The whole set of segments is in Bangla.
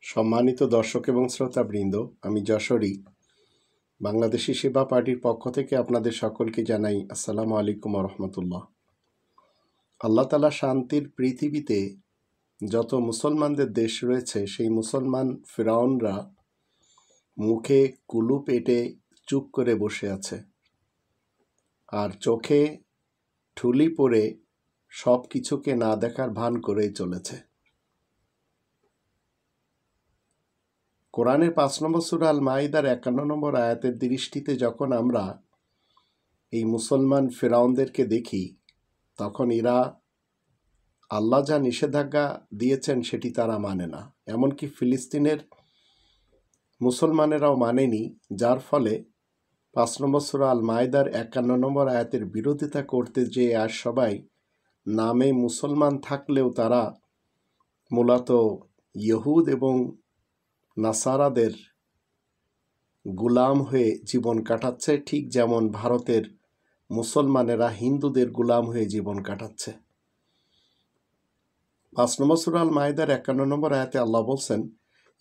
সম্মানিত দর্শক এবং শ্রোতাবৃন্দ, আমি যশোরী বাংলাদেশি সেবা পার্টির পক্ষ থেকে আপনাদের সকলকে জানাই আসসালামু আলাইকুম রহমতুল্লাহ। আল্লাহ তাআলা শান্তির পৃথিবীতে যত মুসলমানদের দেশ রয়েছে, সেই মুসলমান ফিরাউনরা মুখে কুলুপ এঁটে চুপ করে বসে আছে, আর চোখে ঠুলি পরে সব কিছুকে না দেখার ভান করেই চলেছে। কোরআনের 5 নম্বর সূরা আল মাইদার 51 নম্বর আয়াতের দৃষ্টিতে যখন আমরা এই মুসলমান ফেরাউনদেরকে দেখি, তখন এরা আল্লাহ যা নিষেধাজ্ঞা দিয়েছেন সেটি তারা মানে না। এমনকি ফিলিস্তিনের মুসলমানেরাও মানেনি, যার ফলে 5 নম্বর সূরা আল মাইদার 51 নম্বর আয়াতের বিরোধিতা করতে যে আজ সবাই নামে মুসলমান থাকলেও তারা মূলত ইহুদ এবং নাসারাদের গুলাম হয়ে জীবন কাটাচ্ছে, ঠিক যেমন ভারতের মুসলমানেরা হিন্দুদের গুলাম হয়ে জীবন কাটাচ্ছে। 5 নম্বর সূরা আল মাইদার 51 নম্বর আয়াতে আল্লাহ বলছেন,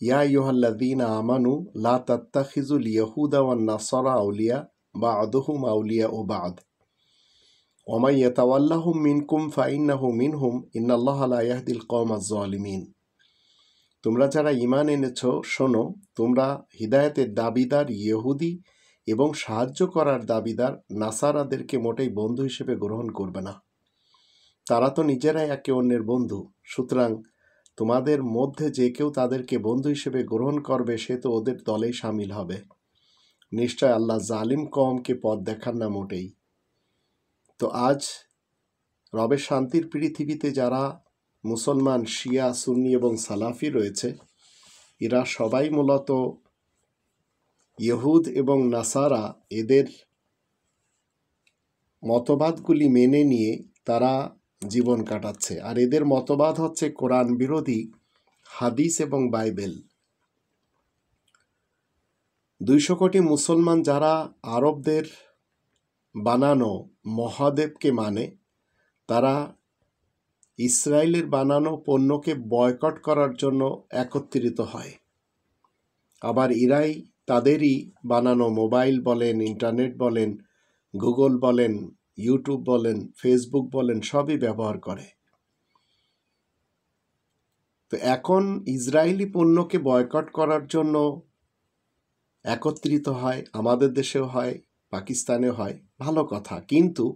ইয়া আইয়ুহাল্লাযীনা আমানু লা তাত্তাখিযুল ইয়াহুদা ওয়ান নাসারা আউলিয়া বা'দুহুম আউলিয়া ও বা'দ ওয়া মান ইয়াতাওয়াল্লাহুম মিনকুম ফাইন্নাহু মিনহুম ইন্নাল্লাহা লা ইয়াহদিল কওমাজ জালিমিন। তোমরা যারা ঈমান এনেছ, শোনো, তোমরা হিদায়াতের দাবিদার ইহুদি এবং সাহায্য করার দাবিদার নাসারাদেরকে মোটেই বন্ধু হিসেবে গ্রহণ করবে না। তারা তো নিজেরাই একে অন্যের বন্ধু। সুতরাং তোমাদের মধ্যে যে কেউ তাদেরকে বন্ধু হিসেবে গ্রহণ করবে, সে তো ওদের দলেই সামিল হবে। নিশ্চয় আল্লাহ জালিম কওমকে পথ দেখান না মোটেই। তো আজ রবের শান্তির পৃথিবীতে যারা মুসলমান শিয়া, সুন্নি এবং সালাফি রয়েছে, এরা সবাই মূলত ইহুদ এবং নাসারা এদের মতবাদগুলি মেনে নিয়ে তারা জীবন কাটাচ্ছে। আর এদের মতবাদ হচ্ছে কোরআন বিরোধী হাদিস এবং বাইবেল। 200 কোটি মুসলমান যারা আরবদের বানানো মহাদেবকে মানে, তারা ইসরায়েলের বানানো পণ্যকে বয়কট করার জন্য একত্রিত হয়। আবার এরাই তাদেরই বানানো মোবাইল বলেন, ইন্টারনেট বলেন, গুগল বলেন, ইউটিউব বলেন, ফেসবুক বলেন, সবই ব্যবহার করে। তো এখন ইসরায়েলি পণ্যকে বয়কট করার জন্য একত্রিত হয়, আমাদের দেশেও হয়, পাকিস্তানেও হয়, ভালো কথা। কিন্তু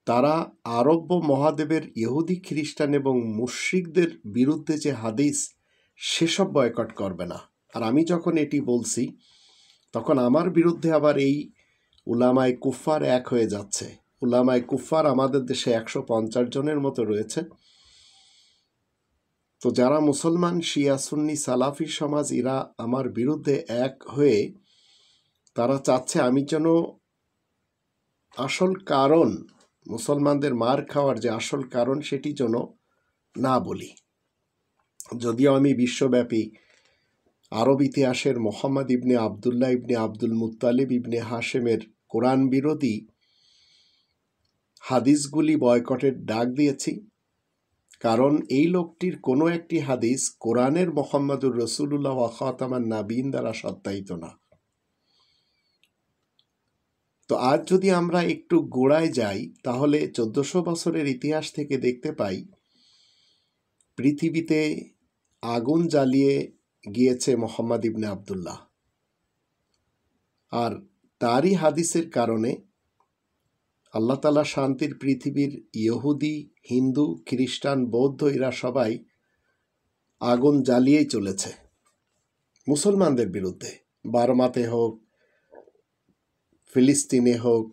তারা আরব মহাদেবের ইহুদি, খ্রিস্টান এবং মুশরিকদের বিরুদ্ধে যে হাদিস, সেসব বয়কট করবে না। আর আমি যখন এটি বলছি, তখন আমার বিরুদ্ধে আবার এই উলামায়ে কুফফার এক হয়ে যাচ্ছে। উলামায়ে কুফফার আমাদের দেশে 150 জনের মতো রয়েছে। তো যারা মুসলমান শিয়া, সুন্নি, সালাফি সমাজ, এরা আমার বিরুদ্ধে এক হয়ে তারা চাচ্ছে আমি যেন আসল কারণ, মুসলমানদের মার খাওয়ার যে আসল কারণ, সেটি যেন না বলি। যদিও আমি বিশ্বব্যাপী আরব ইতিহাসের মোহাম্মদ ইবনে আবদুল্লাহ ইবনে আব্দুল মুত্তালিব ইবনে হাশেমের কোরআন বিরোধী হাদিসগুলি বয়কটের ডাক দিয়েছি, কারণ এই লোকটির কোনো একটি হাদিস কোরআনের মোহাম্মদুর রসুলুল্লাহ ওয়া খাতামান নাবিয়িন দ্বারা সত্যায়িত না। তো আজ যদি আমরা একটু গোড়ায় যাই, তাহলে 1400 বছরের ইতিহাস থেকে দেখতে পাই পৃথিবীতে আগুন জ্বালিয়ে গিয়েছে মোহাম্মদ ইবনে আবদুল্লাহ। আর তারই হাদিসের কারণে আল্লাহ তাআলা শান্তির পৃথিবীর ইহুদি, হিন্দু, খ্রিস্টান, বৌদ্ধ, এরা সবাই আগুন জ্বালিয়েই চলেছে মুসলমানদের বিরুদ্ধে। বার্মাতে হোক, ফিলিস্তিনে হোক,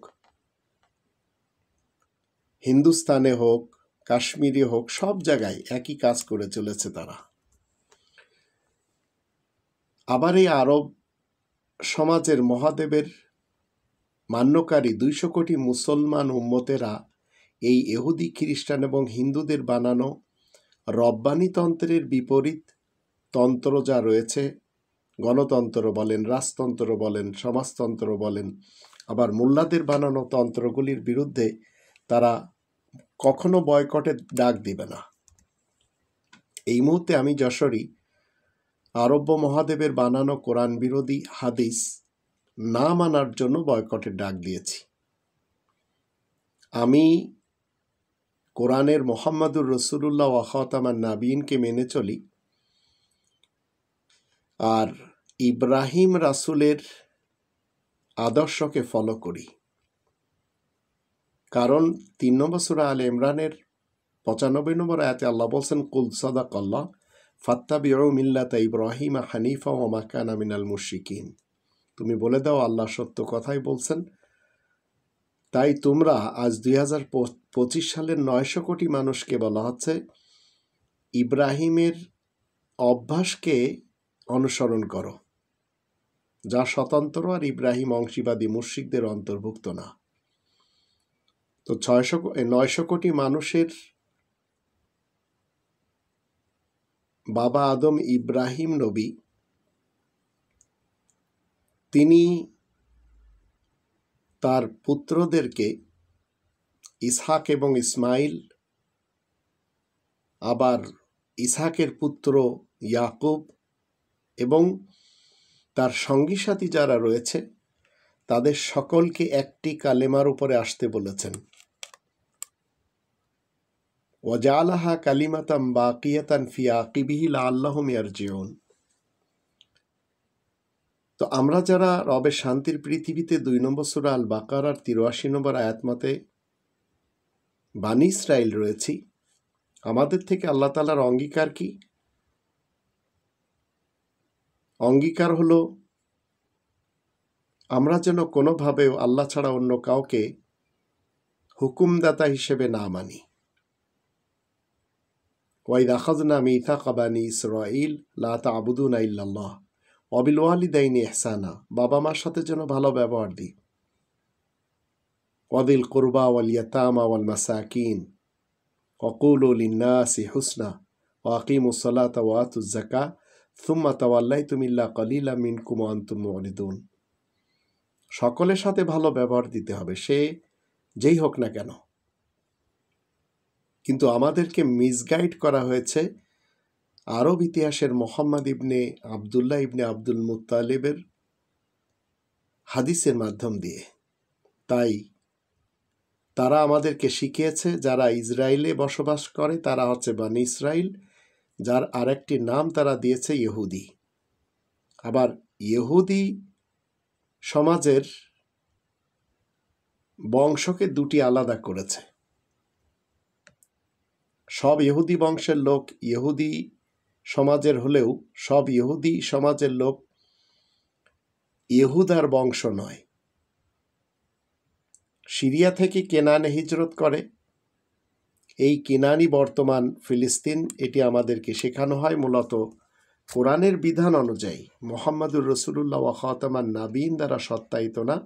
হিন্দুস্তানে হোক, কাশ্মীরে হোক, সব জায়গায় একই কাজ করে চলেছে তারা। আবার এই আরব সমাজের মহাদেবের মান্যকারী 200 কোটি মুসলমান উম্মতেরা এই ইহুদি, খ্রিস্টান এবং হিন্দুদের বানানো রব্বানিতন্ত্রের বিপরীত তন্ত্র যা রয়েছে, গণতন্ত্র বলেন, রাজতন্ত্র বলেন, সমাজতন্ত্র বলেন, আবার মোল্লাদের বানানো তন্ত্রগুলির বিরুদ্ধে তারা কখনো বয়কটের ডাক দিবে না। এই মুহূর্তে আমি যশোরী আরব্য মহাদেবের বানানো কোরআন বিরোধী হাদিস না মানার জন্য বয়কটের ডাক দিয়েছি। আমি কোরআনের মোহাম্মদুর রসুলুল্লাহ ওয়া খাতামান নাবিয়িনকে মেনে চলি, আর ইব্রাহিম রাসূলের আদর্শকে ফলো করি। কারণ 3 নম্বর সূরা আলে ইমরানের 95 নম্বর আয়াতে আল্লাহ বলছেন, কুল সাদাকাল্লাহ ফাত্তাবিউ মিল্লাতা ইব্রাহিম হানিফা ওয়া মা কানা মিনাল মুশরিকিন। তুমি বলে দাও আল্লাহ সত্য কথাই বলছেন। তাই তোমরা আজ 2025 সালের 900 কোটি মানুষকে বলা হচ্ছে ইব্রাহিমের অভ্যাসকে অনুসরণ করো, যা স্বতন্ত্র আর ইব্রাহিম অংশীবাদী মুশরিকদের অন্তর্ভুক্ত না। তো 900 কোটি মানুষের বাবা আদম ইব্রাহিম নবী, তিনি তার পুত্রদেরকে ইসহাক এবং ইসমাইল, আবার ইসহাকের পুত্র ইয়াকুব এবং তার সঙ্গী সাথী যারা রয়েছে তাদের সকলকে একটি কালেমার উপরে আসতে বলেছেন। ওয়াজালাহা কালিমাতাম বাকিয়াতান ফি আকিবিহি লাআল্লাহুম ইয়ারজিউন। তো আমরা যারা রবের শান্তির পৃথিবীতে 2 নম্বর সূরা আল বাকারার 83 নম্বর আয়াত মতে বানী ইসরাইল রয়েছি, আমাদের থেকে আল্লাহ তাআলার অঙ্গীকার কি? অঙ্গীকার হলো আমরা যেন কোনোভাবেও আল্লাহ ছাড়া অন্য কাউকে হুকুমদাতা হিসেবে না মানি। ওয়াইদ আখাযনা মিথাকা বানী ইসরাঈল লা তা'বুদুনা ইল্লাল্লাহ ওয়া বিল ওয়ালিদাইনি ইহসানা। বাবা মার সাথে যেন ভালো ব্যবহার দিই। ওয়াদিল কুরবা ওয়াল ইয়াতামা ওয়াল মাসাকিন ওয়া কুলু লিন-নাসি হুসনা ওয়া আকিমুস সালাতা ওয়া আতুজ যাকাত সুম্মা তাওয়াল্লাইতুম ইল্লা কালিলাম মিনকুম ওয়া আনতুম মু'রিদুন। সকলের সাথে ভালো ব্যবহার দিতে হবে, সে যেই হোক না কেন। কিন্তু আমাদেরকে মিসগাইড করা হয়েছে আরব ইতিহাসের মোহাম্মদ ইবনে আবদুল্লাহ ইবনে আব্দুল মুত্তালিবের হাদিসের মাধ্যম দিয়ে। তাই তারা আমাদেরকে শিখিয়েছে যারা ইসরায়েলে বসবাস করে তারা হচ্ছে বানী ইসরাইল, যার আরেকটি নাম তারা দিয়েছে ইহুদি। আবার ইহুদি সমাজের বংশকে দুটি আলাদা করেছে। সব ইহুদি বংশের লোক ইহুদি সমাজের হলেও সব ইহুদি সমাজের লোক ইহুদার বংশ নয়। সিরিয়া থেকে কেনানে হিজরত করে, এই কেনানি বর্তমান ফিলিস্তিন। এটি আমাদেরকে শেখানো হয় মূলত কোরআনের বিধান অনুযায়ী, মুহাম্মদুর রাসূলুল্লাহ ওয়া খাতামান নাবিয়িন দ্বারা সত্যায়িত না।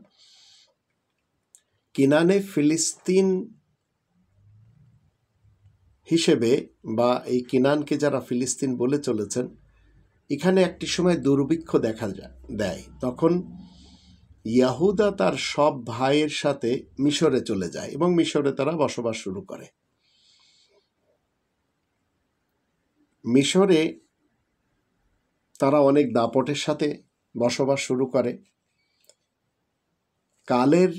কেনানে ফিলিস্তিন হিসেবে বা এই কেনানকে যারা ফিলিস্তিন বলে চলেছেন, এখানে একটি সময় দুর্ভিক্ষ দেখা দেয়। তখন ইয়াহুদা তার সব ভাইয়ের সাথে মিশরে চলে যায় এবং মিশরে তারা বসবাস শুরু করে। মিশরে তারা অনেক দাপটের সাথে বসবাস শুরু করে। কালের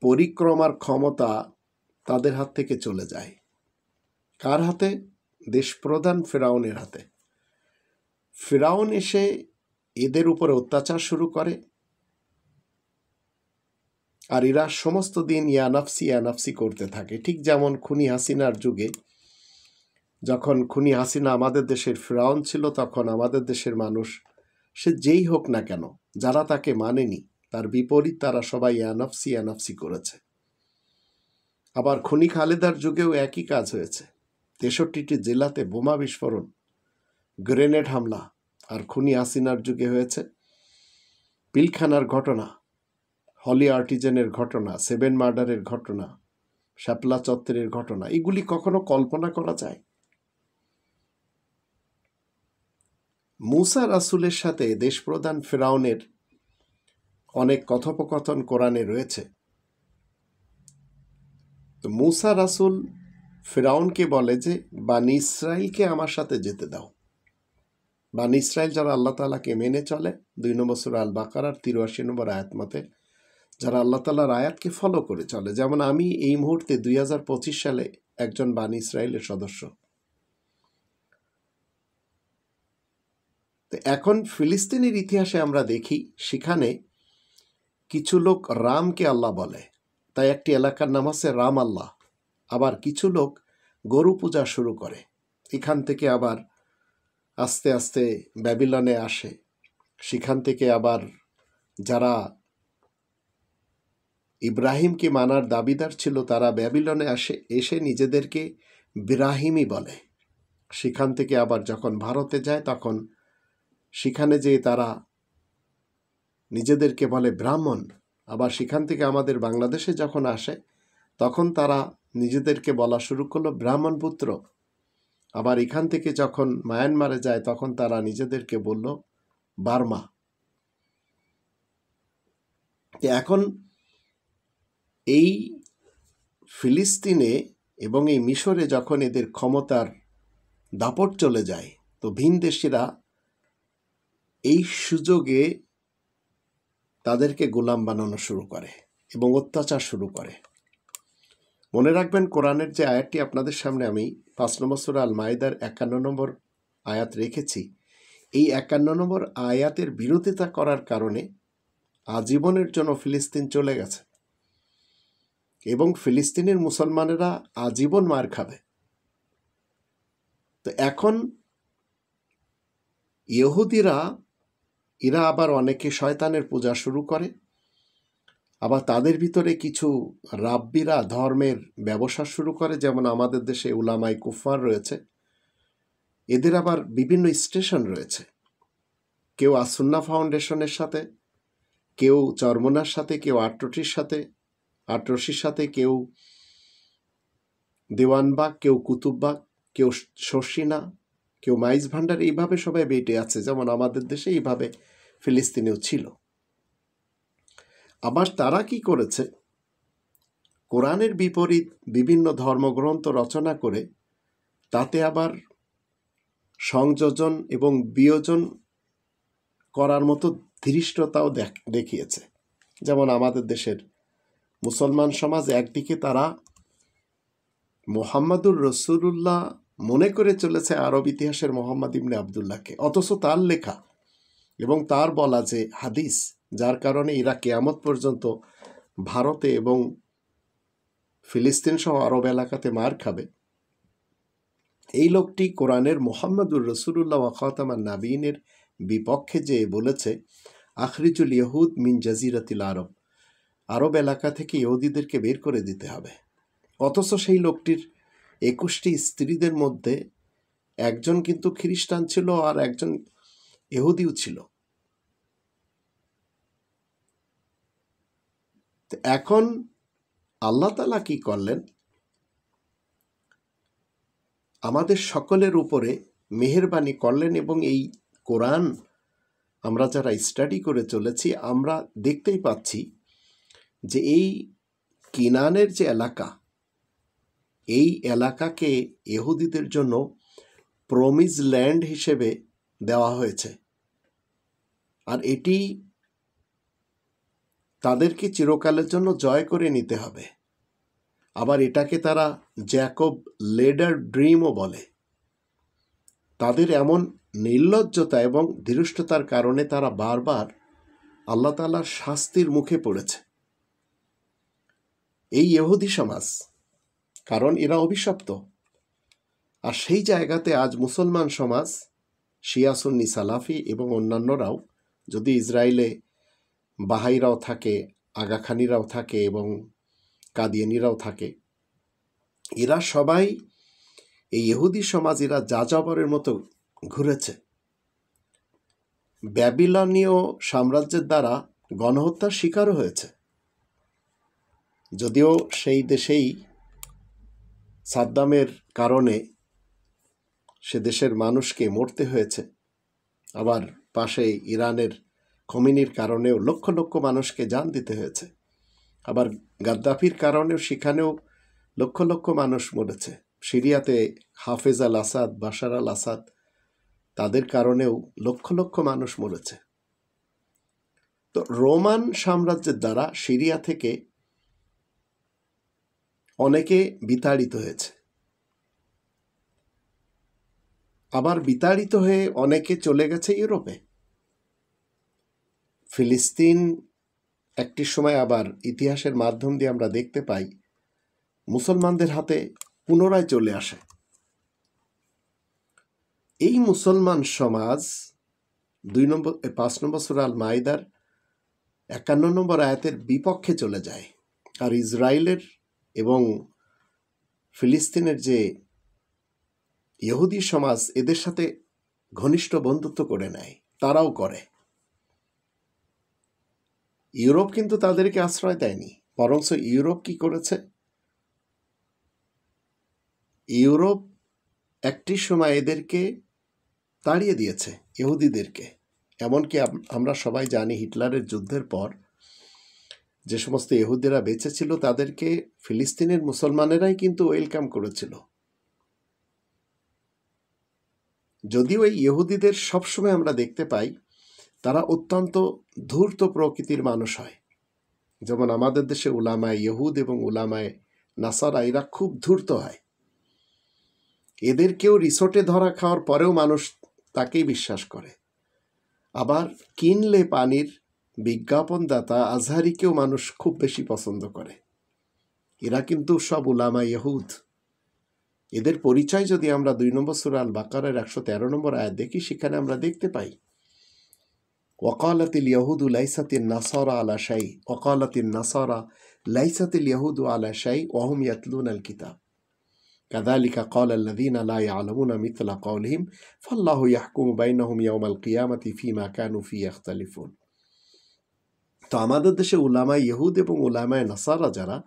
পরিক্রমার ক্ষমতা তাদের হাত থেকে চলে যায়। কার হাতে? দেশপ্রধান ফিরাউনের হাতে। ফিরাউন এসে এদের উপরে অত্যাচার শুরু করে, আর এরা সমস্ত দিন ইয়ানাফসি করতে থাকে। ঠিক যেমন খুনি হাসিনার যুগে, যখন খুনি হাসিনা আমাদের দেশের ফিরাউন ছিল, তখন আমাদের দেশের মানুষ, সে যেই হোক না কেন, যারা তাকে মানেনি তার বিপরীত তারা সবাই ইয়ানাফসি করেছে। আবার খুনি খালেদার যুগেও একই কাজ হয়েছে। 63টি জেলাতে বোমা বিস্ফোরণ, গ্রেনেড হামলা। আর খুনি হাসিনার যুগে হয়েছে পিলখানার ঘটনা, হলি আর্টিজেনের ঘটনা, 7 মার্ডারের ঘটনা, শাপলা চত্বরের ঘটনা। এগুলি কখনো কল্পনা করা যায়? মুসা রাসূলের সাথে দেশপ্রধান ফিরাউনের অনেক কথোপকথন কোরআনে রয়েছে। তো মুসা রাসূল ফিরাউনকে বলে যে বানী ইসরাইলকে আমার সাথে যেতে দাও। বানি ইসরায়েল যারা আল্লাহ তাআলাকে মেনে চলে, 2 নম্বর সূরা আল বাকারার 83 নম্বর আয়াত মতে যারা আল্লাহ তাআলার আয়াতকে ফলো করে চলে, যেমন আমি এই মুহূর্তে 2025 সালে একজন বানি ইসরায়েলের সদস্য। তো এখন ফিলিস্তিনের ইতিহাসে আমরা দেখি সেখানে কিছু লোক রামকে আল্লাহ বলে, তাই একটি এলাকার নাম আছে রাম আল্লাহ। আবার কিছু লোক গরু পূজা শুরু করে, এখান থেকে আবার আস্তে আস্তে ব্যাবিলনে আসে, সেখান থেকে আবার যারা ইব্রাহিমকে মানার দাবিদার ছিল তারা ব্যাবিলনে এসে নিজেদেরকে বিরাহিমি বলে। সেখান থেকে আবার যখন ভারতে যায় তখন সেখানে যেয়ে তারা নিজেদেরকে বলে ব্রাহ্মণ। আবার সেখান থেকে আমাদের বাংলাদেশে যখন আসে তখন তারা নিজেদেরকে বলা শুরু করলো ব্রাহ্মণ পুত্র। আবার এখান থেকে যখন মায়ানমারে যায় তখন তারা নিজেদেরকে বলল বার্মা। এখন এই ফিলিস্তিনে এবং এই মিশরে যখন এদের ক্ষমতার দাপট চলে যায়, তো ভিনদেশীরা এই সুযোগে তাদেরকে গোলাম বানানো শুরু করে এবং অত্যাচার শুরু করে। মনে রাখবেন, কোরআনের যে আয়াতটি আপনাদের সামনে আমি 5 নম্বর সূরা আল মাইদার 51 নম্বর আয়াত রেখেছি, এই 51 নম্বর আয়াতের বিরোধিতা করার কারণে আজীবনের জন্য ফিলিস্তিন চলে গেছে এবং ফিলিস্তিনের মুসলমানেরা আজীবন মার খাবে। তো এখন ইহুদিরা এরা আবার অনেকে শয়তানের পূজা শুরু করে, আবার তাদের ভিতরে কিছু রাব্বিরা ধর্মের ব্যবসা শুরু করে, যেমন আমাদের দেশে উলামাই কুফার রয়েছে, এদের আবার বিভিন্ন স্টেশন রয়েছে, কেউ আসুন্না ফাউন্ডেশনের সাথে, কেউ চরমোনার সাথে, কেউ আটরশির সাথে, কেউ দেওয়ানবাগ, কেউ কুতুববাগ, কেউ শর্ষিনা, কেউ মাইজ ভান্ডার, এইভাবে সবাই বেটে আছে, যেমন আমাদের দেশে এইভাবে ফিলিস্তিনেও ছিল। আবার তারা কি করেছে, কোরআনের বিপরীত বিভিন্ন ধর্মগ্রন্থ রচনা করে তাতে আবার সংযোজন এবং বিয়োজন করার মতো ধৃষ্টতাও দেখিয়েছে। যেমন আমাদের দেশের মুসলমান সমাজ একদিকে তারা মোহাম্মদুর রসুল্লাহ মনে করে চলেছে আরব ইতিহাসের মোহাম্মদ ইবনে আবদুল্লাহকে, অথচ তার লেখা এবং তার বলা যে হাদিস, যার কারণে এরা কিয়ামত পর্যন্ত ভারতে এবং ফিলিস্তিন সহ আরব এলাকাতে মার খাবে, এই লোকটি কোরআনের মোহাম্মদুর রসুল্লাহ ওয়া খাতামান নাবিয়িনের বিপক্ষে যে বলেছে আখরিজুল ইহুদ মিন জাজিরাতিল আরব, আরব এলাকা থেকে ইহুদিদেরকে বের করে দিতে হবে। অথচ সেই লোকটির 21টি স্ত্রীদের মধ্যে একজন কিন্তু খ্রিস্টান ছিল আর একজন ইহুদিও ছিল। এখন আল্লাহ তাআলা কি করলেন, আমাদের সকলের উপরে মেহেরবানি করলেন এবং এই কোরআন আমরা যারা স্টাডি করে চলেছি আমরা দেখতেই পাচ্ছি যে এই কিনানের যে এলাকা, এই এলাকাকে ইহুদিদের জন্য প্রমিস ল্যান্ড হিসেবে দেওয়া হয়েছে, আর এটি তাদেরকে চিরকালের জন্য জয় করে নিতে হবে। আবার এটাকে তারা জ্যাকব লেডার ড্রিমও বলে। তাদের এমন নির্লজ্জতা এবং ধৃষ্টতার কারণে তারা বারবার আল্লাহ তাআলার শাস্তির মুখে পড়েছে, এই ইহুদি সমাজ, কারণ এরা অভিশপ্ত। আর সেই জায়গাতে আজ মুসলমান সমাজ, শিয়া সুন্নি সালাফি এবং অন্যান্যরাও, যদি ইসরায়েলে বাহাইরাও থাকে, আগাখানিরাও থাকে এবং কাদিয়ানিরাও থাকে, এরা সবাই এই ইহুদি সমাজ, এরা যাযাবরের মতো ঘুরেছে। ব্যাবিলনীয় সাম্রাজ্যের দ্বারা গণহত্যার শিকারও হয়েছে, যদিও সেই দেশেই সাদ্দামের কারণে সে দেশের মানুষকে মরতে হয়েছে, আবার পাশে ইরানের খোমেনির কারণেও লক্ষ লক্ষ মানুষকে জান দিতে হয়েছে, আবার গাদ্দাফির কারণেও সেখানেও লক্ষ লক্ষ মানুষ মরেছে। সিরিয়াতে হাফেজ আল আসাদ, বাশার আল আসাদ, তাদের কারণেও লক্ষ লক্ষ মানুষ মরেছে। তো রোমান সাম্রাজ্যের দ্বারা সিরিয়া থেকে অনেকে বিতাড়িত হয়েছে, আবার বিতাড়িত হয়ে অনেকে চলে গেছে ইউরোপে। ফিলিস্তিন একটি সময় আবার ইতিহাসের মাধ্যম দিয়ে আমরা দেখতে পাই মুসলমানদের হাতে পুনরায় চলে আসে। এই মুসলমান সমাজ 5 নম্বর সূরা আল মাইদার 51 নম্বর আয়াতের বিপক্ষে চলে যায়, আর ইসরায়েলের এবং ফিলিস্তিনের যে ইহুদি সমাজ এদের সাথে ঘনিষ্ঠ বন্ধুত্ব করে নেয়, তারাও করে। ইউরোপ কিন্তু তাদেরকে আশ্রয় দেয়নি, বরঞ্চ ইউরোপ কি করেছে? ইউরোপ একটি সময় এদেরকে তাড়িয়ে দিয়েছে, ইহুদিদেরকে। এমনকি আমরা সবাই জানি হিটলারের যুদ্ধের পর যে সমস্ত ইহুদিরা বেঁচে ছিল তাদেরকে ফিলিস্তিনের মুসলমানেরাই কিন্তু ওয়েলকাম করেছিল। যদিও এই ইহুদিদের সবসময় আমরা দেখতে পাই তারা অত্যন্ত ধূর্ত প্রকৃতির মানুষ হয়। যেমন আমাদের দেশে উলামায়ে ইহুদ এবং উলামায়ে নাসারা এরা খুব ধূর্ত হয়। এদেরকেও রিসোর্টে ধরা খাওয়ার পরেও মানুষ তাকেই বিশ্বাস করে। আবার কিনলে পানির বিজ্ঞাপনদাতা আজহারিকেও মানুষ খুব বেশি পছন্দ করে। এরা কিন্তু সব উলামায়ে ইহুদ। এদের পরিচয় যদি আমরা 2 নম্বর সূরা আল বাকারার 113 নম্বর আয়াত দেখি, সেখানে আমরা দেখতে পাই ওয়াকালাতিল ইয়াহুদু লাইসাতিন নাসারা আলা শাই ওয়াকালাতিন নাসারা লাইসাতিল ইয়াহুদু আলা শাই ওয়া হুম ইয়াতলুনাল কিতাব কাযালিকা ক্বালাল্লাযীনা লা ইয়ালামুনা মিথলা ক্বাউলিহিম ফাল্লাহু ইয়াহকুমু বাইনাহুম ইয়াওমাল কিয়ামাতি ফীমা কানু ফীহি ইখতালিফুন। তো আমাদের দেশে উলামায়ে ইহুদ এবং উলামায়ে নাসারা যারা,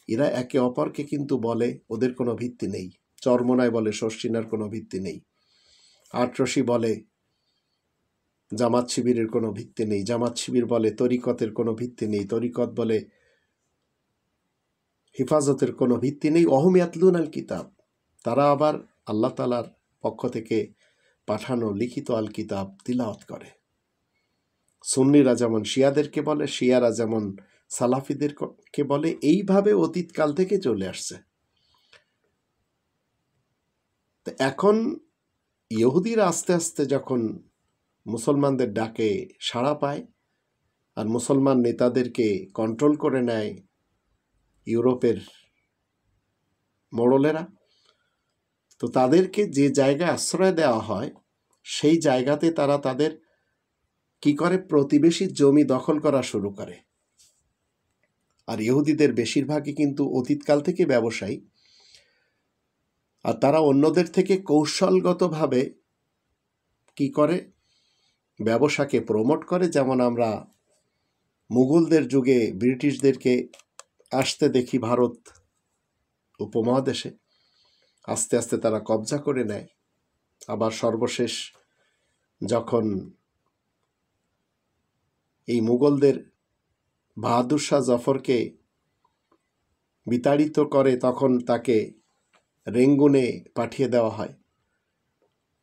এরা একে অপরকে কিন্তু বলে ওদের কোনো ভিত্তি নেই। চরমনায় বলে শর্ষিনার কোনো ভিত্তি নেই, আটরশি বলে জামাত শিবিরের কোনো ভিত্তি নেই, জামাত শিবির বলে তরিকতের কোনো ভিত্তি নেই, তরিকত বলে হিফাজতের কোনো ভিত্তি নেই। ওয়া হুম ইয়াতলুনাল কিতাব, তারা আবার আল্লাহ তাআলার পক্ষ থেকে পাঠানো লিখিত আল কিতাব তিলাওয়াত করে। সুন্নিরা যেমন শিয়াদেরকে বলে, শিয়ারা যেমন সালাফিদেরকে বলে, এইভাবে অতীতকাল থেকে চলে আসছে। তো এখন ইহুদিরা আস্তে আস্তে যখন মুসলমানদের ডাকে সাড়া পায় আর মুসলমান নেতাদেরকে কন্ট্রোল করে নেয় ইউরোপের মোড়লেরা, তো তাদেরকে যে জায়গায় আশ্রয় দেওয়া হয় সেই জায়গাতে তারা তাদের কি করে, প্রতিবেশী জমি দখল করা শুরু করে। আর ইহুদিদের বেশিরভাগই কিন্তু অতীতকাল থেকে ব্যবসায়ী, আর তারা অন্যদের থেকে কৌশলগতভাবে কি করে, ব্যবসাকে প্রমোট করে। যেমন আমরা মুঘলদের যুগে ব্রিটিশদেরকে আসতে দেখি ভারত উপমহাদেশে, আস্তে আস্তে তারা কবজা করে নেয়। আবার সর্বশেষ যখন এই মুঘলদের বাহাদুর শাহ জফরকে বিতাড়িত করে, তখন তাকে রেঙ্গুনে পাঠিয়ে দেওয়া হয়।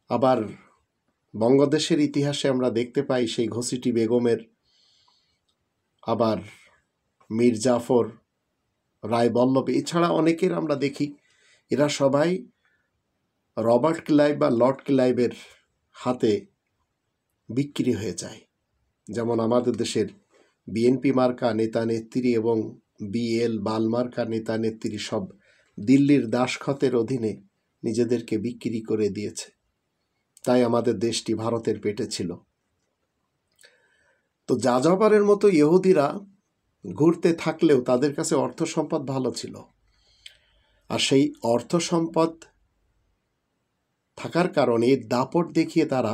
আবার বঙ্গদেশের ইতিহাসে আমরা দেখতে পাই সেই ঘসিটি বেগমের, আবার মীর জাফর, রায় বল্লভ, এছাড়া অনেকের আমরা দেখি এরা সবাই রবার্ট ক্লাইভ বা লর্ড ক্লাইভের হাতে বিক্রি হয়ে যায়। যেমন আমাদের দেশের বিএনপি মার্কা নেতা নেত্রী এবং বিএল বাল মার্কা নেতা নেত্রী সব দিল্লির দাসখতের অধীনে নিজেদেরকে বিক্রি করে দিয়েছে, তাই আমাদের দেশটি ভারতের পেটে ছিল। তো যাযাবরের মতো ইহুদিরা ঘুরতে থাকলেও তাদের কাছে অর্থ সম্পদ ভালো ছিল, আর সেই অর্থ সম্পদ থাকার কারণে দাপট দেখিয়ে তারা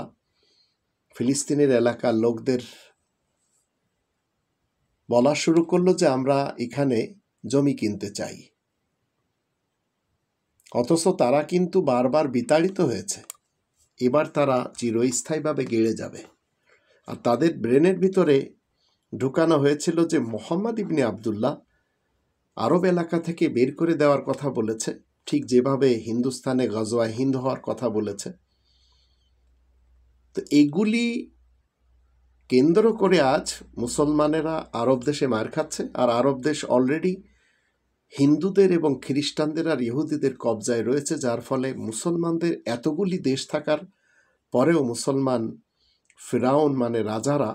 ফিলিস্তিনের এলাকার লোকদের বলা শুরু করলো যে আমরা এখানে জমি কিনতে চাই। অথচ তারা কিন্তু বারবার বিতাড়িত হয়েছে, এবার তারা চিরস্থায়ীভাবে গেড়ে যাবে। আর তাদের ব্রেনের ভিতরে ঢুকানো হয়েছিল যে মোহাম্মদ ইবনে আবদুল্লাহ আরব এলাকা থেকে বের করে দেওয়ার কথা বলেছে, ঠিক যেভাবে হিন্দুস্তানে গজওয়া হিন্দ হওয়ার কথা বলেছে। তো এগুলি কেন্দ্র করে আজ মুসলমানেরা আরব দেশে মার খাচ্ছে, আর আরব দেশ অলরেডি হিন্দুদের এবং খ্রিস্টানদের আর ইহুদিদের কবজায় রয়েছে, যার ফলে মুসলমানদের এতগুলি দেশ থাকার পরেও মুসলমান ফিরাউন মানে রাজারা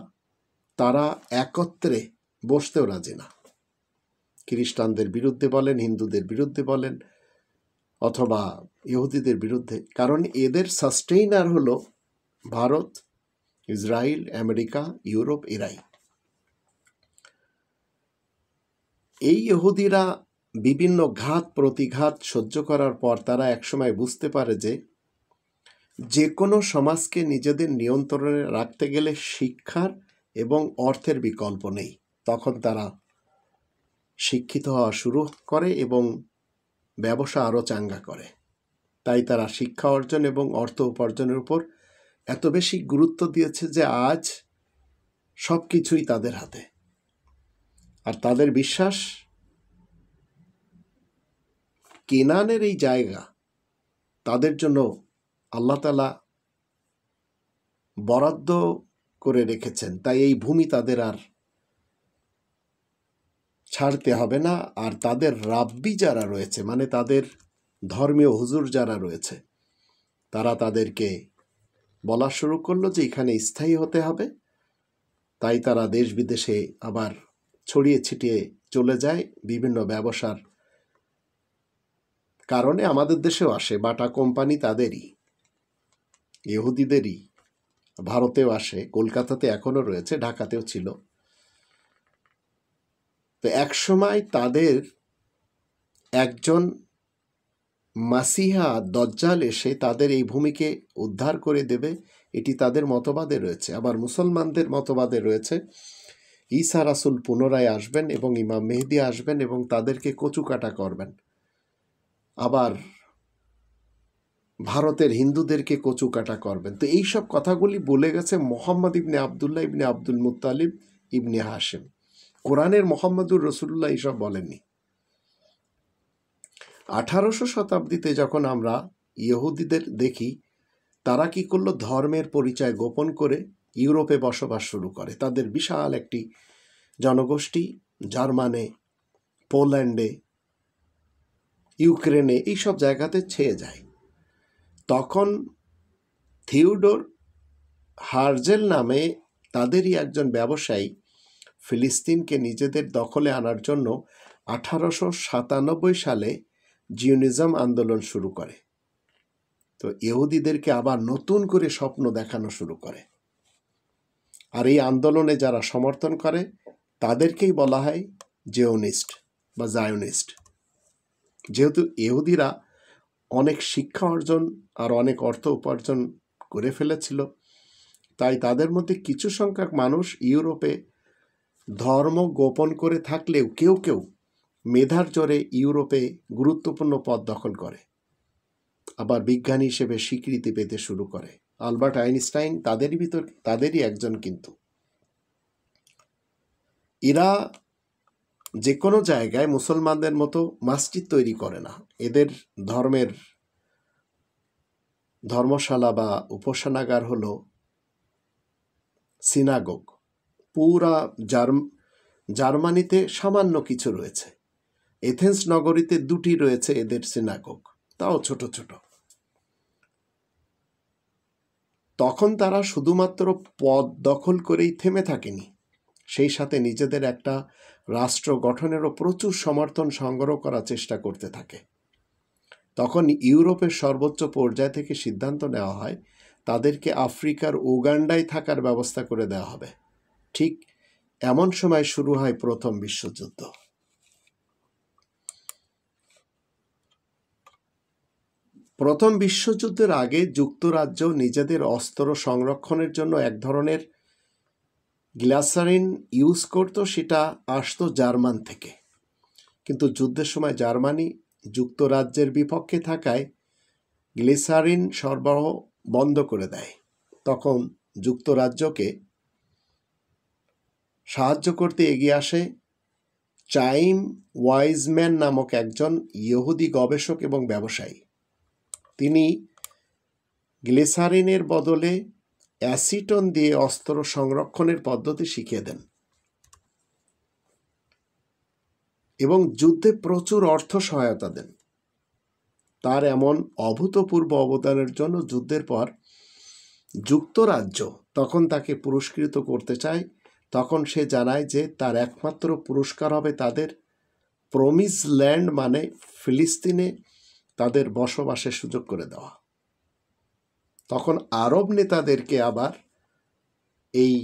তারা একত্রে বসতেও রাজি না। খ্রিস্টানদের বিরুদ্ধে বলেন, হিন্দুদের বিরুদ্ধে বলেন, অথবা ইহুদিদের বিরুদ্ধে, কারণ এদের সাস্টেইনার হলো ভারত, ইসরায়েল, আমেরিকা, ইউরোপ, এরাই। এই ইহুদিরা বিভিন্ন ঘাত প্রতিঘাত সহ্য করার পর তারা একসময় বুঝতে পারে যে কোনো সমাজকে নিজেদের নিয়ন্ত্রণে রাখতে গেলে শিক্ষার এবং অর্থের বিকল্প নেই। তখন তারা শিক্ষিত হওয়া শুরু করে এবং ব্যবসা আরও চাঙ্গা করে। তাই তারা শিক্ষা অর্জন এবং অর্থ উপার্জনের উপর এত বেশি গুরুত্ব দিয়েছে যে আজ সব কিছুই তাদের হাতে। আর তাদের বিশ্বাস, কেনানের এই জায়গা তাদের জন্য আল্লাহ তাআলা বরাদ্দ করে রেখেছেন, তাই এই ভূমি তাদের আর ছাড়তে হবে না। আর তাদের রাব্বি যারা রয়েছে, মানে তাদের ধর্মীয় হুজুর যারা রয়েছে, তারা তাদেরকে বলা শুরু করলো যে এখানে স্থায়ী হতে হবে। তাই তারা দেশ বিদেশে আবার ছড়িয়ে ছিটিয়ে চলে যায় বিভিন্ন ব্যবসার কারণে। আমাদের দেশেও আসে, বাটা কোম্পানি তাদেরই, ইহুদিদেরই। ভারতেও আসে, কলকাতাতে এখনও রয়েছে, ঢাকাতেও ছিল। তো একসময় তাদের একজন মাসিহা দজ্জাল এসে তাদের এই ভূমিকে উদ্ধার করে দেবে, এটি তাদের মতবাদে রয়েছে। আবার মুসলমানদের মতবাদে রয়েছে ঈসা রাসূল পুনরায় আসবেন এবং ইমাম মেহেদী আসবেন এবং তাদেরকে কচুকাটা করবেন। আবার ভারতের হিন্দুদেরকে কচুকাটা করবেন। তো এইসব কথাগুলি বলে গেছে মোহাম্মদ ইবনে আবদুল্লাহ ইবনে আব্দুল মুত্তালিব ইবনে হাশিম। কোরআনের মোহাম্মদুর রসুল্লাহ এইসব বলেননি। 1800 শতাব্দীতে যখন আমরা ইহুদিদের দেখি, তারা কি করলো, ধর্মের পরিচয় গোপন করে ইউরোপে বসবাস শুরু করে। তাদের বিশাল একটি জনগোষ্ঠী জার্মানে, পোল্যান্ডে, ইউক্রেনে এইসব জায়গাতে ছেয়ে যায়। তখন থিওডোর হার্জেল নামে তাদেরই একজন ব্যবসায়ী ফিলিস্তিনকে নিজেদের দখলে আনার জন্য 1897 সালে জিওনিজম আন্দোলন শুরু করে। তো ইহুদিদেরকে আবার নতুন করে স্বপ্ন দেখানো শুরু করে। আর এই আন্দোলনে যারা সমর্থন করে তাদেরকেই বলা হয় জিওনিস্ট বা জায়োনিস্ট। যেহেতু ইহুদিরা অনেক শিক্ষা অর্জন আর অনেক অর্থ উপার্জন করে ফেলেছিল, তাই তাদের মধ্যে কিছু সংখ্যক মানুষ ইউরোপে ধর্ম গোপন করে থাকলেও কেউ কেউ মেধার জোরে ইউরোপে গুরুত্বপূর্ণ পদ দখল করে, আবার বিজ্ঞানী হিসেবে স্বীকৃতি পেতে শুরু করে। আলবার্ট আইনস্টাইন তাদেরই একজন। কিন্তু এরা যে কোনো জায়গায় মুসলমানদের মতো মসজিদ তৈরি করে না। এদের ধর্মের ধর্মশালা বা উপাসনাগার হলো সিনাগোগ। পুরা জার্মানিতে সামান্য কিছু রয়েছে। এথেন্স নগরীতে 2টি রয়েছে এদের সিনাগোগ, তাও ছোট ছোট। তখন তারা শুধুমাত্র পদ দখল করেই থেমে থাকেনি, সেই সাথে নিজেদের একটা রাষ্ট্র গঠনেরও প্রচুর সমর্থন সংগ্রহ করার চেষ্টা করতে থাকে। তখন ইউরোপের সর্বোচ্চ পর্যায় থেকে সিদ্ধান্ত নেওয়া হয় তাদেরকে আফ্রিকার উগান্ডায় থাকার ব্যবস্থা করে দেওয়া হবে। ঠিক এমন সময় শুরু হয় প্রথম বিশ্বযুদ্ধ। প্রথম বিশ্বযুদ্ধের আগে যুক্তরাজ্য নিজেদের অস্ত্র সংরক্ষণের জন্য এক ধরনের গ্লিসারিন ইউজ করত, সেটা আসতো জার্মান থেকে। কিন্তু যুদ্ধের সময় জার্মানি যুক্তরাজ্যের বিপক্ষে থাকায় গ্লিসারিন সরবরাহ বন্ধ করে দেয়। তখন যুক্তরাজ্যকে সাহায্য করতে এগিয়ে আসে চাইম ওয়াইজম্যান নামক একজন ইহুদি গবেষক এবং ব্যবসায়ী। তিনি গ্লিসারিনের বদলে অ্যাসিটন দিয়ে অস্ত্র সংরক্ষণের পদ্ধতি শিখিয়ে দেন এবং যুদ্ধে প্রচুর অর্থ সহায়তা দেন। তার এমন অভূতপূর্ব অবদানের জন্য যুদ্ধের পর যুক্তরাজ্য তখন তাকে পুরস্কৃত করতে চায়। তখন সে জানায় যে তার একমাত্র পুরস্কার হবে তাদের প্রমিস ল্যান্ড, মানে ফিলিস্তিনে তাদের বসবাসের সুযোগ করে দেওয়া। তখন আরব নেতাদেরকে আবার এই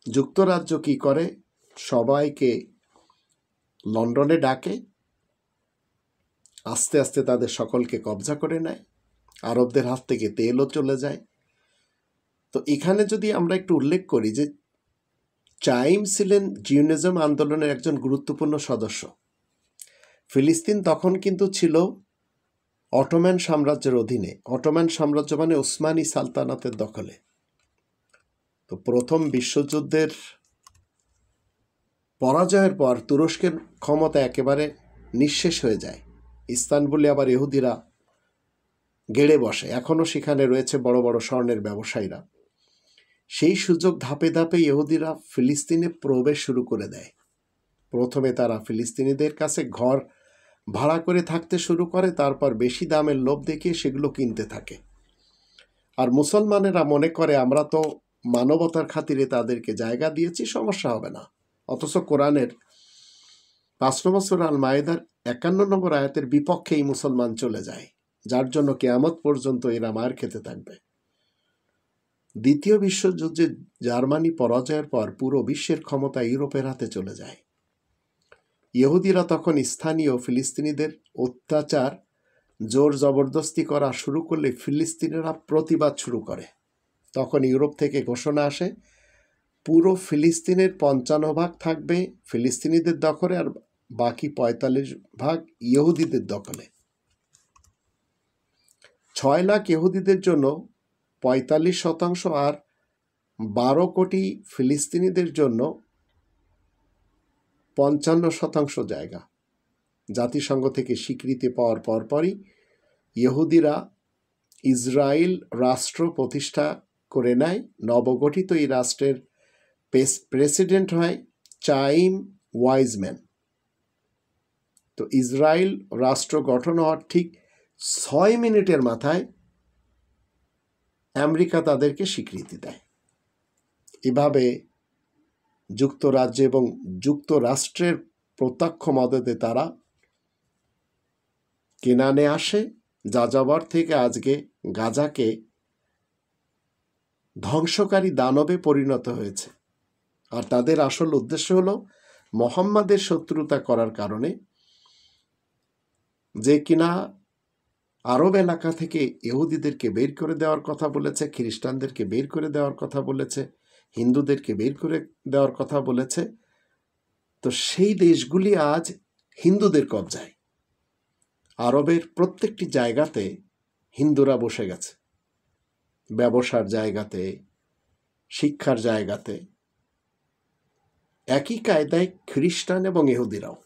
যুক্তরাজ্য কি করে, সবাইকে লন্ডনে ডাকে, আস্তে আস্তে তাদের সকলকে কবজা করে নেয়, আরবদের হাত থেকে তেলও চলে যায়। তো এখানে যদি আমরা একটু উল্লেখ করি যে চাইম ছিলেন জিওনিজম আন্দোলনের একজন গুরুত্বপূর্ণ সদস্য। ফিলিস্তিন তখন কিন্তু ছিল অটোম্যান সাম্রাজ্যের অধীনে। অটোম্যান সাম্রাজ্য মানে ওসমানী সালতানাতের দখলে। তো প্রথম বিশ্বযুদ্ধের পরাজয়ের পর তুরস্কের ক্ষমতা একেবারে নিঃশেষ হয়ে যায়। ইস্তানবুলে আবার ইহুদিরা গেড়ে বসে, এখনও সেখানে রয়েছে বড় বড় স্বর্ণের ব্যবসায়ীরা। সেই সুযোগ ধাপে ধাপে ইহুদিরা ফিলিস্তিনে প্রবেশ শুরু করে দেয়। প্রথমে তারা ফিলিস্তিনিদের কাছে ঘর ভাড়া করে থাকতে শুরু করে, তারপর বেশি দামের লোভ দেখিয়ে সেগুলো কিনতে থাকে। আর মুসলমানেরা মনে করে আমরা তো মানবতার খাতিরে তাদেরকে জায়গা দিয়েছি, সমস্যা হবে না। অথচ কোরআনের 5 নম্বর সূরা আল মায়েদার 51 নম্বর আয়াতের বিপক্ষে এই মুসলমান চলে যায়, যার জন্য কিয়ামত পর্যন্ত এরা মার খেতে থাকবে। দ্বিতীয় বিশ্বযুদ্ধে জার্মানি পরাজয়ের পর পুরো বিশ্বের ক্ষমতা ইউরোপের হাতে চলে যায়। ইহুদিরা তখন স্থানীয় ফিলিস্তিনিদের অত্যাচার জোর জবরদস্তি করা শুরু করলে ফিলিস্তিনিরা প্রতিবাদ শুরু করে। তখন ইউরোপ থেকে ঘোষণা আসে পুরো ফিলিস্তিনের 55% থাকবে ফিলিস্তিনিদের দখলে, আর বাকি 45% ইহুদিদের দখলে। 6 লাখ ইহুদিদের জন্য 45%, আর 12 কোটি ফিলিস্তিনিদের জন্য 55% জায়গা। জাতিসংঘ থেকে স্বীকৃতি পাওয়ার পরপরই ইহুদিরা ইসরায়েল রাষ্ট্র প্রতিষ্ঠা করে নেয়। নবগঠিত এই রাষ্ট্রের প্রেসিডেন্ট হয় চাইম ওয়াইজম্যান। তো ইসরায়েল রাষ্ট্র গঠন হওয়ার ঠিক 6 মিনিটের মাথায় আমেরিকা তাদেরকে স্বীকৃতি দেয়। এভাবে যুক্তরাজ্য এবং যুক্তরাষ্ট্রের প্রত্যক্ষ মদতে তারা কেনানে আসে। যাযাবর থেকে আজকে গাজাকে ধ্বংসকারী দানবে পরিণত হয়েছে। আর তাদের আসল উদ্দেশ্য হলো মোহাম্মদের শত্রুতা করার কারণে, যে কিনা আরব এলাকা থেকে ইহুদিদেরকে বের করে দেওয়ার কথা বলেছে, খ্রিস্টানদেরকে বের করে দেওয়ার কথা বলেছে, হিন্দুদেরকে বের করে দেওয়ার কথা বলেছে। তো সেই দেশগুলি আজ হিন্দুদের কবজায়। আরবের প্রত্যেকটি জায়গাতে হিন্দুরা বসে গেছে, ব্যবসার জায়গাতে, শিক্ষার জায়গাতে। একই কায়দায় খ্রিস্টান এবং ইহুদিরাও।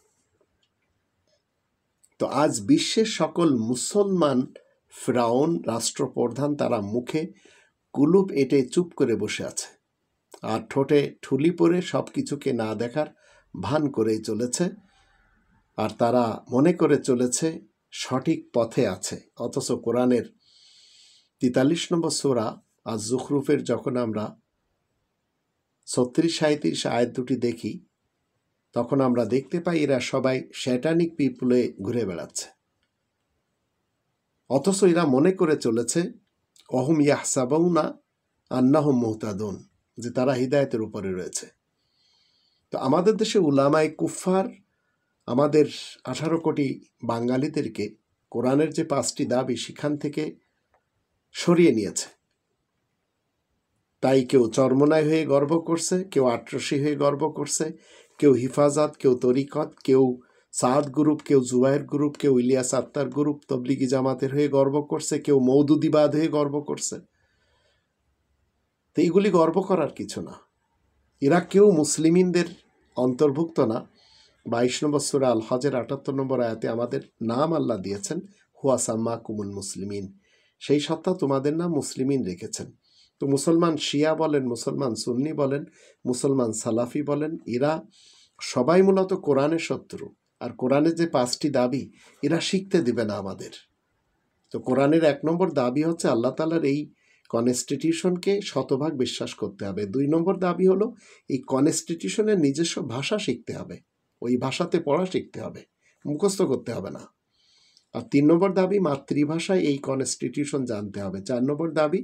তো আজ বিশ্বের সকল মুসলমান ফিরাউন রাষ্ট্রপ্রধান তারা মুখে কুলুপ এঁটে চুপ করে বসে আছে, আর ঠোঁটে ঠুলি পরে সব কিছুকে না দেখার ভান করেই চলেছে। আর তারা মনে করে চলেছে সঠিক পথে আছে। অথচ কোরআনের 43 নম্বর সূরা আজ জুখরুফের যখন আমরা 36-37 আয়াত দুটি দেখি, তখন আমরা দেখতে পাই এরা সবাই শ্যাটানিক পিপুলে ঘুরে বেড়াচ্ছে। অথচ এরা মনে করে চলেছে অহুম ইয়াহসাবুনা আন্নাহুম মুহতাদুন, যে তারা হিদায়তের উপরে রয়েছে। তো আমাদের দেশে উলামায়ে কুফফার আমাদের 18 কোটি বাঙালিদেরকে কোরআনের যে 5টি দাবি সেখান থেকে সরিয়ে নিয়েছে। তাই কেউ চরমনায় হয়ে গর্ব করছে, কেউ আটরশি হয়ে গর্ব করছে, কেউ হিফাজত, কেউ তরিকত, কেউ সাদ গ্রুপ, কেউ জুবায়ের গ্রুপ, কেউ ইলিয়াস আত্মার গ্রুপ তবলিগি জামাতের হয়ে গর্ব করছে, কেউ মৌদুদিবাদ হয়ে গর্ব করছে। তো এইগুলি গর্ব করার কিছু না। এরা কেউ মুসলিমিনদের অন্তর্ভুক্ত না। 22 নম্বর সূরা আল হজের 78 নম্বর আয়াতে আমাদের নাম আল্লাহ দিয়েছেন হুয়া সাম্মাকুমুল মুসলিমিন, সেই সত্তা তোমাদের নাম মুসলিমিন রেখেছেন। তো মুসলমান শিয়া বলেন, মুসলমান সুন্নি বলেন, মুসলমান সালাফি বলেন, এরা সবাই মূলত কোরআনের শত্রু। আর কোরআনের যে 5টি দাবি এরা শিখতে দিবে না আমাদের। তো কোরআনের 1 নম্বর দাবি হচ্ছে আল্লাহ তাআলার এই কনস্টিটিউশনকে শতভাগ বিশ্বাস করতে হবে। 2 নম্বর দাবি হলো এই কনস্টিটিউশনের নিজস্ব ভাষা শিখতে হবে, ওই ভাষাতে পড়া শিখতে হবে, মুখস্থ করতে হবে না। আর 3 নম্বর দাবি মাতৃভাষায় এই কনস্টিটিউশন জানতে হবে। 4 নম্বর দাবি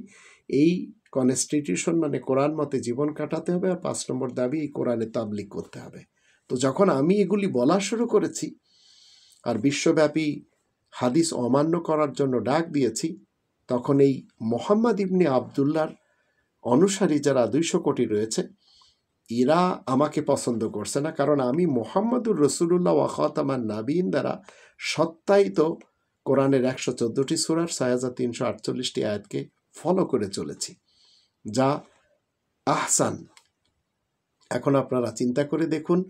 এই কনস্টিটিউশন মানে কোরআন মতে জীবন কাটাতে হবে। আর 5 নম্বর দাবি এই কোরআনে তাবলীগ করতে হবে। তো যখন আমি এগুলি বলা শুরু করেছি আর বিশ্বব্যাপী হাদিস অমান্য করার জন্য ডাক দিয়েছি, তখন এই মোহাম্মদ ইবনে আবদুল্লাহর অনুসারী যারা 200 কোটি রয়েছে এরা আমাকে পছন্দ করছে না, কারণ আমি মোহাম্মদুর রসুলুল্লাহ ওয়া খাতামান নাবিয়িন দ্বারা সত্যায়িত কোরআনের 114টি সূরার 6348টি আয়াতকে ফলো করে চলেছি, যা আহসান। এখন আপনারা চিন্তা করে দেখুন,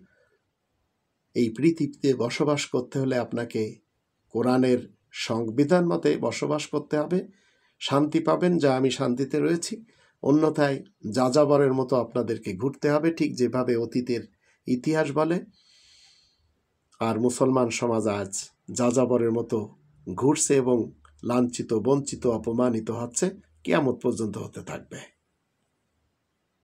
এই পৃথিবীতে বসবাস করতে হলে আপনাকে কোরআনের সংবিধান মতে বসবাস করতে হবে, শান্তি পাবেন, যা আমি শান্তিতে রয়েছি। অন্যথায় যাযাবরের মতো আপনাদেরকে ঘুরতে হবে, ঠিক যেভাবে অতীতের ইতিহাস বলে। আর মুসলমান সমাজ আজ যাযাবরের মতো ঘুরছে এবং লাঞ্ছিত, বঞ্চিত, অপমানিত হচ্ছে, কিয়ামত পর্যন্ত হতে থাকবে।